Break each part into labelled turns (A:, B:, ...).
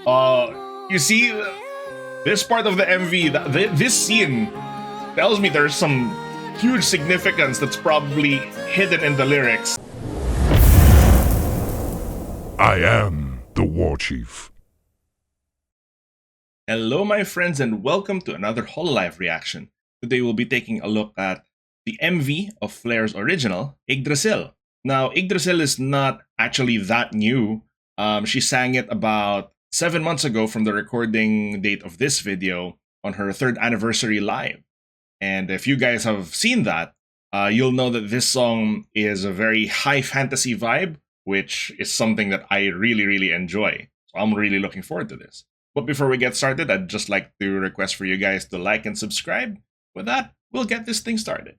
A: You see, this part of the MV, this scene tells me there's some huge significance that's probably hidden in the lyrics.
B: I am the War Chief.
A: Hello, my friends, and welcome to another Hololive reaction. Today we'll be taking a look at the MV of Flare's original, Yggdrasil. Now, Yggdrasil is not actually that new. She sang it about 7 months ago from the recording date of this video on her 3rd anniversary live. And if you guys have seen that, you'll know that this song is a very high fantasy vibe, which is something that I really enjoy. So I'm really looking forward to this. But before we get started, I'd just like to request for you guys to like and subscribe. With that, we'll get this thing started.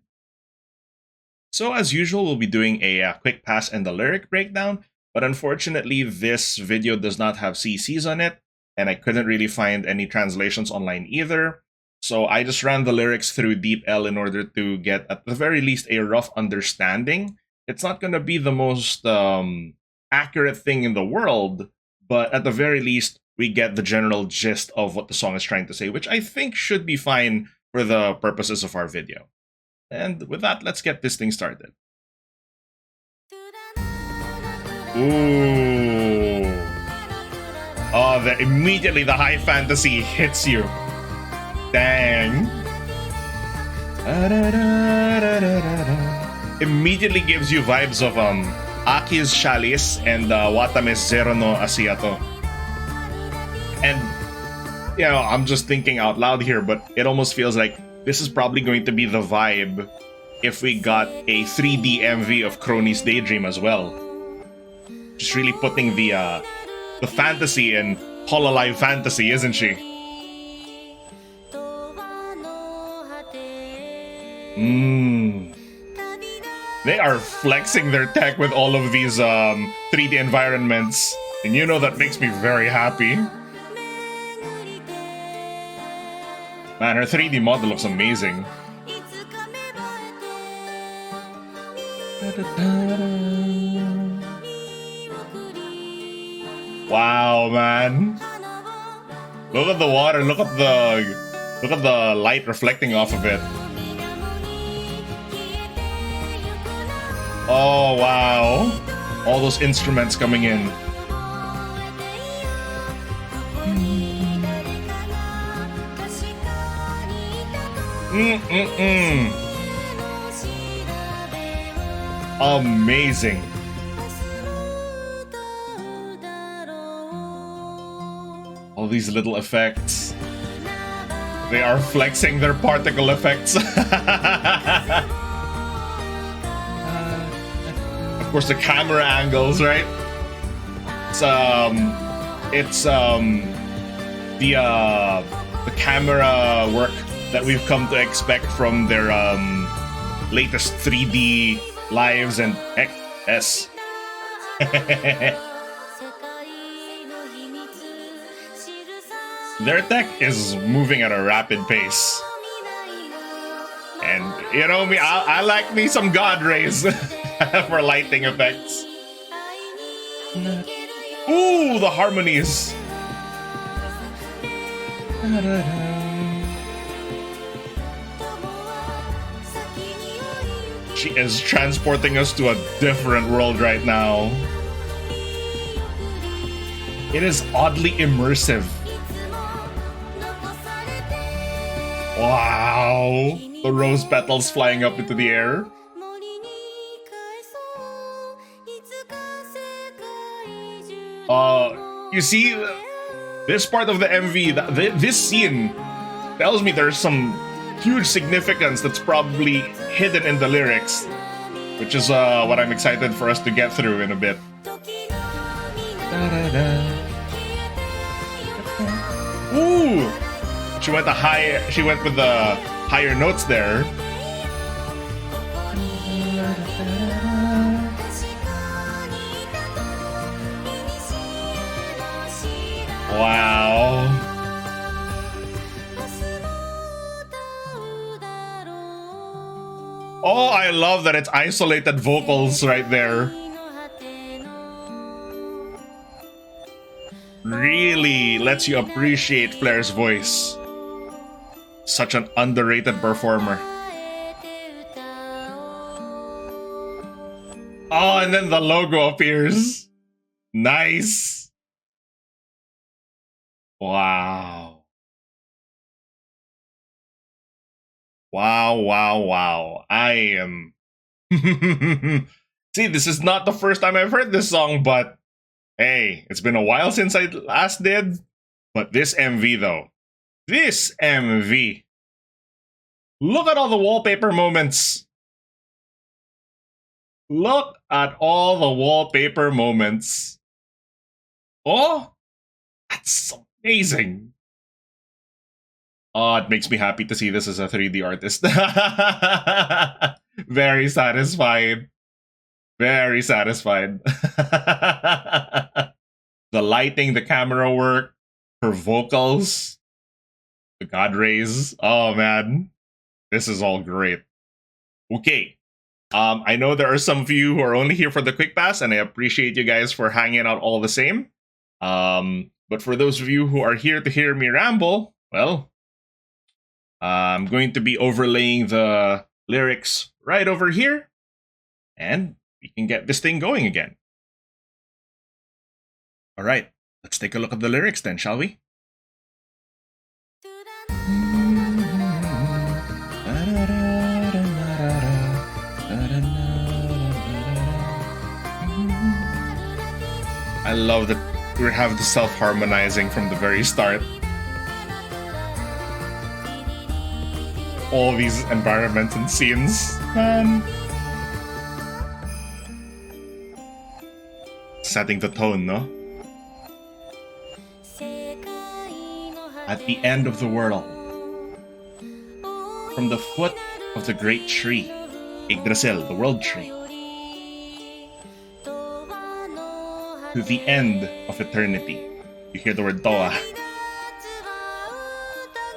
A: So as usual, we'll be doing a quick pass and the lyric breakdown, but unfortunately this video does not have CCs on it, and I couldn't really find any translations online either. So I just ran the lyrics through DeepL in order to get, at the very least, a rough understanding. It's not going to be the most accurate thing in the world, but at the very least, we get the general gist of what the song is trying to say, which I think should be fine for the purposes of our video. And with that, let's get this thing started. Ooh. Oh, immediately the high fantasy hits you. Dang. Immediately gives you vibes of Aki's Shallys and Watame's Zero no Ashiato. And, you know, I'm just thinking out loud here, but it almost feels like this is probably going to be the vibe if we got a 3D MV of Crony's Daydream as well. Just really putting the fantasy in Hololive fantasy, isn't she? They are flexing their tech with all of these 3D environments, and you know that makes me very happy. Man, her 3D model looks amazing. Wow, man. Look at the water, look at the light reflecting off of it. Oh, wow. All those instruments coming in. Amazing. All these little effects. They are flexing their particle effects. Of course, the camera angles, right? It's the camera work that we've come to expect from their latest 3D lives and XS. Their tech is moving at a rapid pace. And you know me, I like me some God rays for lighting effects. Ooh, the harmonies. She is transporting us to a different world right now. It is oddly immersive. Wow! The rose petals flying up into the air. You see, this part of the MV, this scene tells me there's some huge significance that's probably hidden in the lyrics, which is what I'm excited for us to get through in a bit. Ooh! She went with the higher notes there. Wow. Oh, I love that it's isolated vocals right there. really lets you appreciate Flare's voice. Such an underrated performer. Oh, and then the logo appears. Nice. Wow. Wow. I am... See, this is not the first time I've heard this song, but hey, it's been a while since I last did. But this MV, though. This MV. Look at all the wallpaper moments. Look at all the wallpaper moments. Oh, that's amazing. Oh, it makes me happy to see this as a 3D artist. Very satisfied. Very satisfied. The lighting, the camera work, her vocals, the god rays. Oh man, this is all great. Okay. I know there are some of you who are only here for the quick pass, and I appreciate you guys for hanging out all the same. But for those of you who are here to hear me ramble, well, I'm going to be overlaying the lyrics right over here, and we can get this thing going again. All right, let's take a look at the lyrics then, shall we? I love that we have the self-harmonizing from the very start. All these environments and scenes, man. Setting the tone, no? At the end of the world, from the foot of the great tree, Yggdrasil, the world tree, to the end of eternity. You hear the word Toa.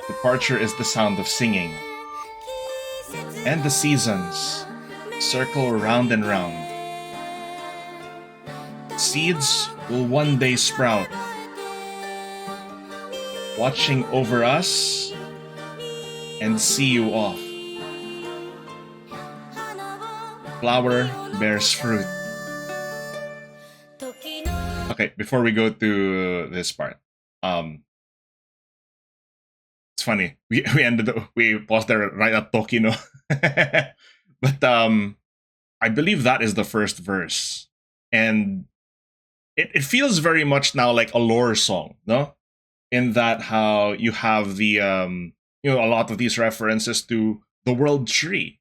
A: Departure is the sound of singing. And the seasons circle round and round. Seeds will one day sprout, watching over us and see you off. Flower bears fruit. Okay, before we go to this part, it's funny. We paused there right at Tokino. But I believe that is the first verse. And it feels very much now like a lore song, no? In that how you have the a lot of these references to the world tree,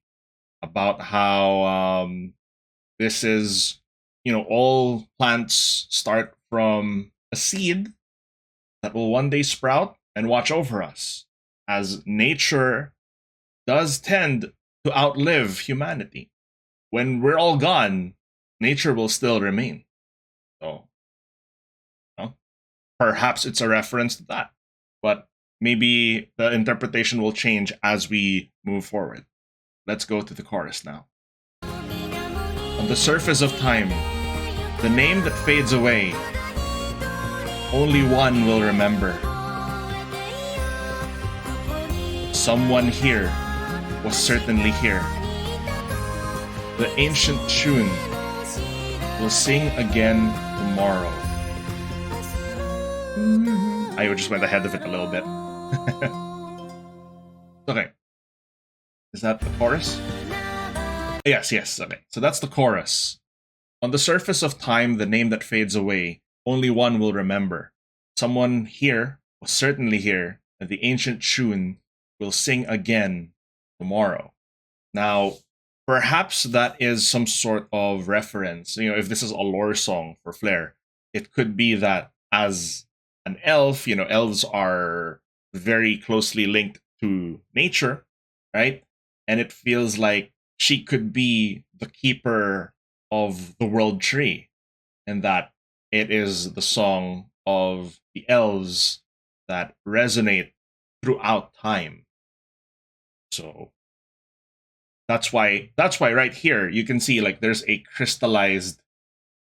A: about how this is, all plants start from a seed that will one day sprout and watch over us, as nature does tend to outlive humanity. When we're all gone, nature will still remain. So, perhaps it's a reference to that. But maybe the interpretation will change as we move forward. Let's go to the chorus now. On the surface of time, the name that fades away, only one will remember. Someone here was certainly here. The ancient tune will sing again tomorrow. I just went ahead of it a little bit. Okay. Is that the chorus? Yes, okay. So that's the chorus. On the surface of time, the name that fades away, only one will remember. Someone here was certainly here, and the ancient tune will sing again tomorrow. Now, perhaps that is some sort of reference. If this is a lore song for Flare, it could be that as an elf, elves are very closely linked to nature, right? And it feels like she could be the keeper of the world tree, and that it is the song of the elves that resonate throughout time. So that's why right here you can see like there's a crystallized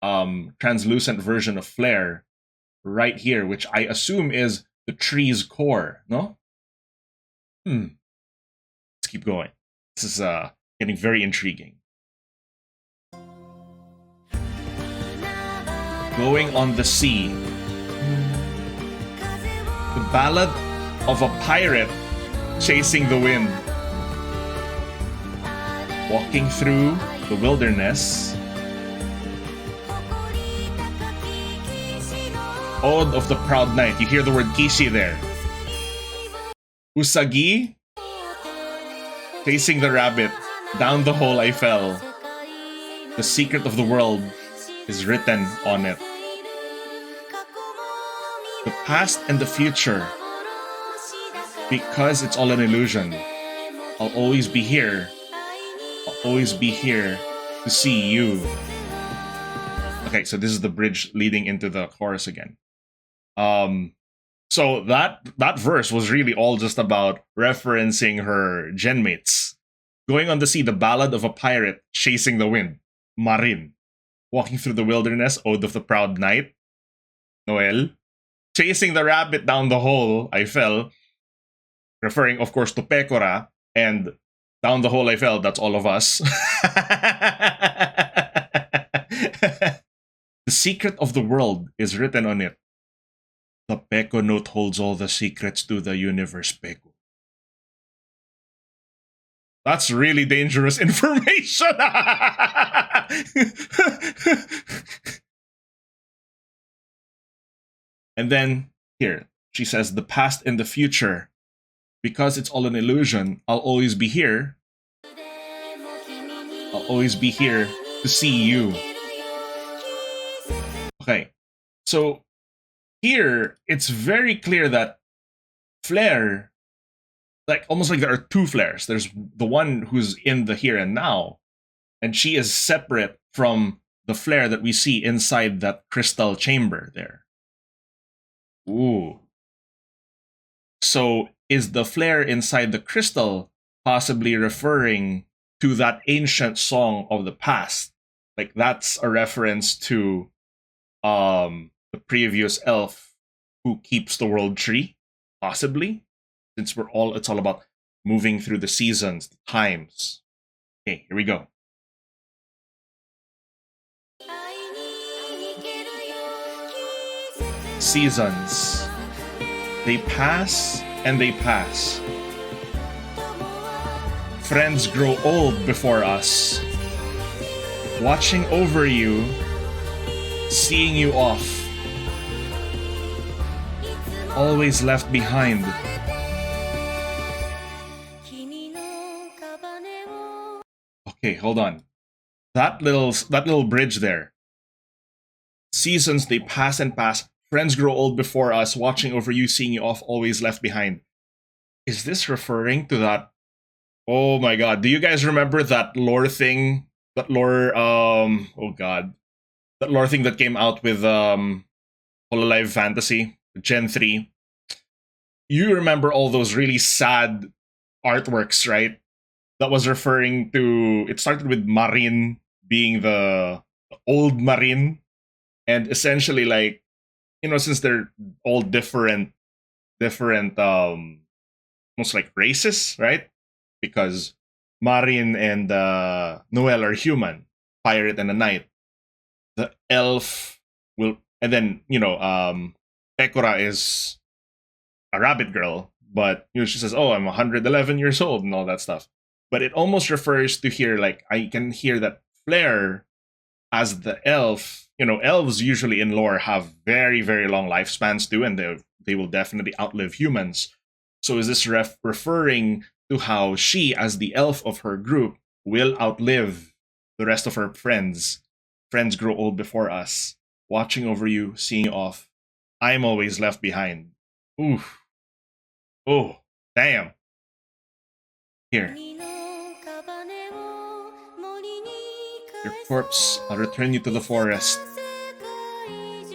A: translucent version of Flare right here, which I assume is the tree's core, no? Let's keep going. This is getting very intriguing. Going on the sea. The ballad of a pirate chasing the wind. Walking through the wilderness. Ode of the Proud Knight. You hear the word kishi there. Usagi. Chasing the rabbit. Down the hole I fell. The secret of the world is written on it. The past and the future. Because it's all an illusion. I'll always be here. I'll always be here to see you. Okay, so this is the bridge leading into the chorus again. So that verse was really all just about referencing her genmates. Going on the sea, the ballad of a pirate chasing the wind. Marin. Walking through the wilderness, Ode of the Proud Knight. Noel. Chasing the rabbit down the hole, I fell. Referring, of course, to Pecora. And down the hole I fell, that's all of us. The secret of the world is written on it. The Peko note holds all the secrets to the universe, Peko. That's really dangerous information! And then, here, she says, the past and the future. Because it's all an illusion, I'll always be here. I'll always be here to see you. Okay, so here, it's very clear that Flare, like almost like there are two Flares. There's the one who's in the here and now, and she is separate from the Flare that we see inside that crystal chamber there. Ooh. So is the Flare inside the crystal possibly referring to that ancient song of the past? Like that's a reference to the previous elf who keeps the world tree, possibly, since it's all about moving through the seasons, the times. Okay, here we go. Seasons. They pass and they pass. Friends grow old before us. Watching over you, seeing you off. Always left behind. Okay, hold on. That little bridge there. Seasons, they pass and pass. Friends grow old before us, watching over you, seeing you off, always left behind. Is this referring to that? Oh my god, do you guys remember that lore thing? That lore, oh god. That lore thing that came out with Hololive Fantasy, Gen 3. You remember all those really sad artworks, right? That was referring to, it started with Marin being the old Marin. And essentially like, you know, since they're all different, almost like races, right? Because Marin and Noel are human, pirate and a knight. The elf will, and then, you know, Pecora is a rabbit girl, but, you know, she says, oh, I'm 111 years old and all that stuff. But it almost refers to here, like, I can hear that Flare as the elf. You know, elves usually in lore have very, very long lifespans too, and they will definitely outlive humans. So is this referring to how she, as the elf of her group, will outlive the rest of her friends? Friends grow old before us, watching over you, seeing you off. I'm always left behind. Oof. Oh, damn. Here. Your corpse, I'll return you to the forest.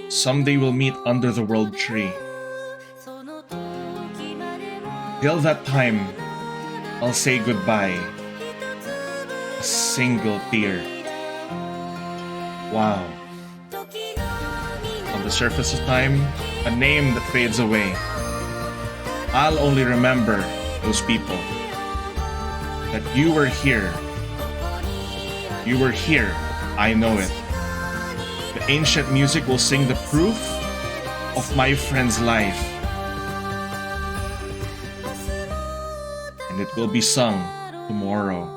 A: Someday we'll meet under the world tree. Till that time, I'll say goodbye. A single tear. Wow. On the surface of time, a name that fades away. I'll only remember those people. That you were here. You were here. I know it. The ancient music will sing the proof of my friend's life. And it will be sung tomorrow.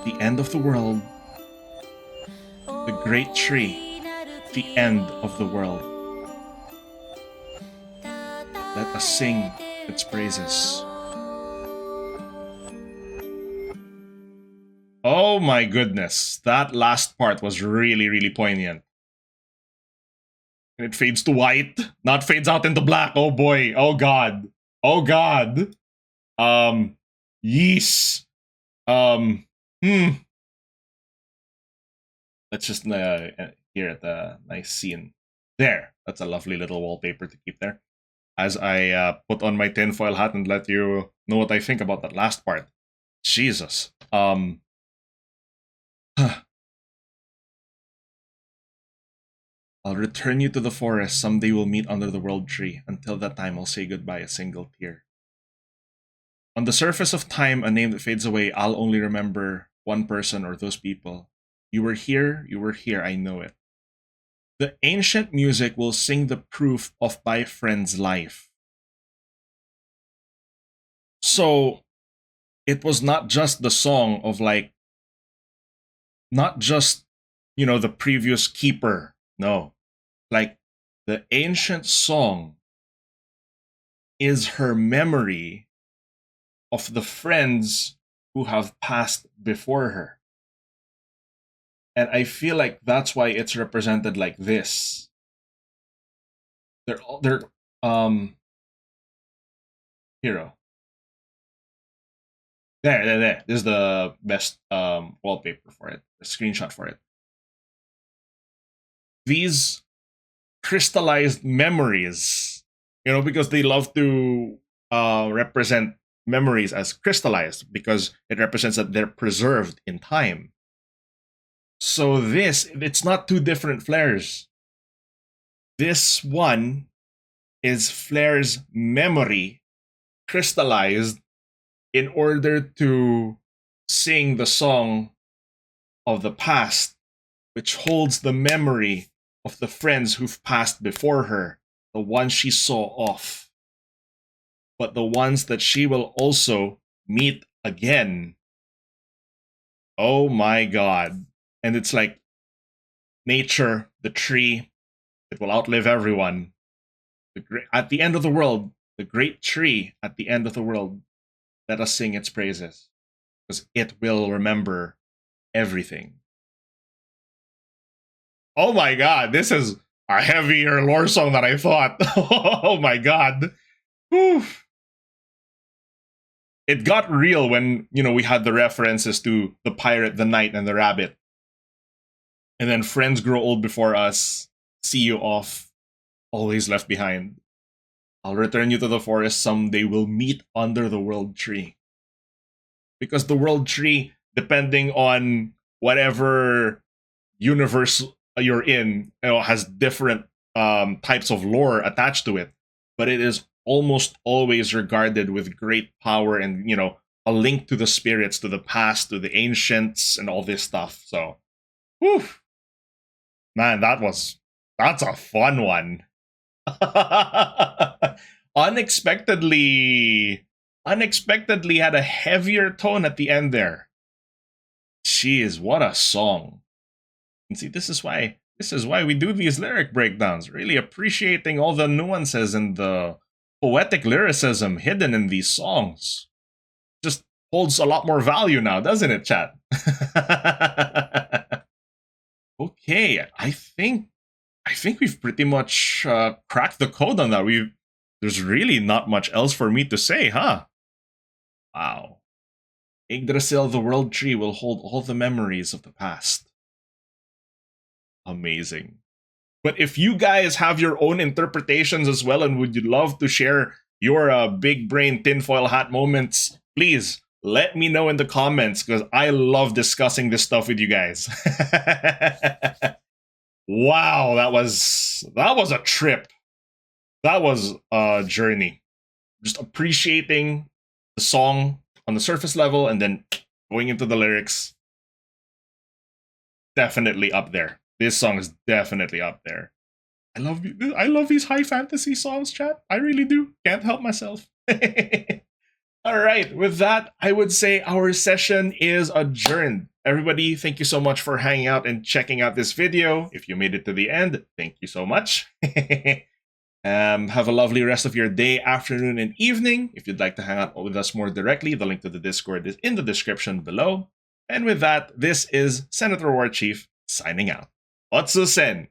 A: The end of the world. The great tree. The end of the world. Let us sing its praises. Oh my goodness. That last part was really, really poignant. And it fades to white, not fades out into black. Oh boy. Oh god. Oh god. Yeesh. Let's just hear the nice scene. There. That's a lovely little wallpaper to keep there. As I put on my tinfoil hat and let you know what I think about that last part. Jesus. I'll return you to the forest. Someday we'll meet under the world tree. Until that time, I'll say goodbye a single tear. On the surface of time, a name that fades away, I'll only remember one person or those people. You were here, I know it. The ancient music will sing the proof of my friend's life. So, it was not just the song of like, not just, the previous keeper. No. Like, the ancient song is her memory of the friends who have passed before her. And I feel like that's why it's represented like this. They're hero. There. This is the best wallpaper for it. A screenshot for it. These crystallized memories, because they love to represent memories as crystallized because it represents that they're preserved in time. So it's not two different flares. This one is Flare's memory crystallized in order to sing the song of the past, which holds the memory of the friends who've passed before her, the ones she saw off, but the ones that she will also meet again. Oh my god. And it's like nature, the tree, it will outlive everyone. At the end of the world, the great tree at the end of the world, let us sing its praises, because it will remember everything. Oh my god, this is a heavier lore song than I thought. Oh my god. Whew. It got real when, we had the references to the pirate, the knight, and the rabbit. And then friends grow old before us, see you off, always left behind. I'll return you to the forest, someday we'll meet under the world tree. Because the world tree, depending on whatever universe you're in, has different types of lore attached to it. But it is almost always regarded with great power and, a link to the spirits, to the past, to the ancients, and all this stuff. So, whew. Man, that's a fun one. Unexpectedly had a heavier tone at the end there. Jeez, what a song. And see, this is why we do these lyric breakdowns, really appreciating all the nuances and the poetic lyricism hidden in these songs. Just holds a lot more value now, doesn't it, chat? Okay, I think we've pretty much cracked the code on that. There's really not much else for me to say, huh? Wow. Yggdrasil, the world tree, will hold all the memories of the past. Amazing. But if you guys have your own interpretations as well and would you love to share your big brain tinfoil hat moments, please let me know in the comments because I love discussing this stuff with you guys. Wow, that was a trip. That was a journey. Just appreciating the song on the surface level and then going into the lyrics. Definitely up there. This song is definitely up there. I love these high fantasy songs, chat. I really do. Can't help myself. All right, with that, I would say our session is adjourned. Everybody, thank you so much for hanging out and checking out this video. If you made it to the end, thank you so much. Have a lovely rest of your day, afternoon, and evening. If you'd like to hang out with us more directly, the link to the Discord is in the description below. And with that, this is Senator War Chief signing out. Otsu Sen!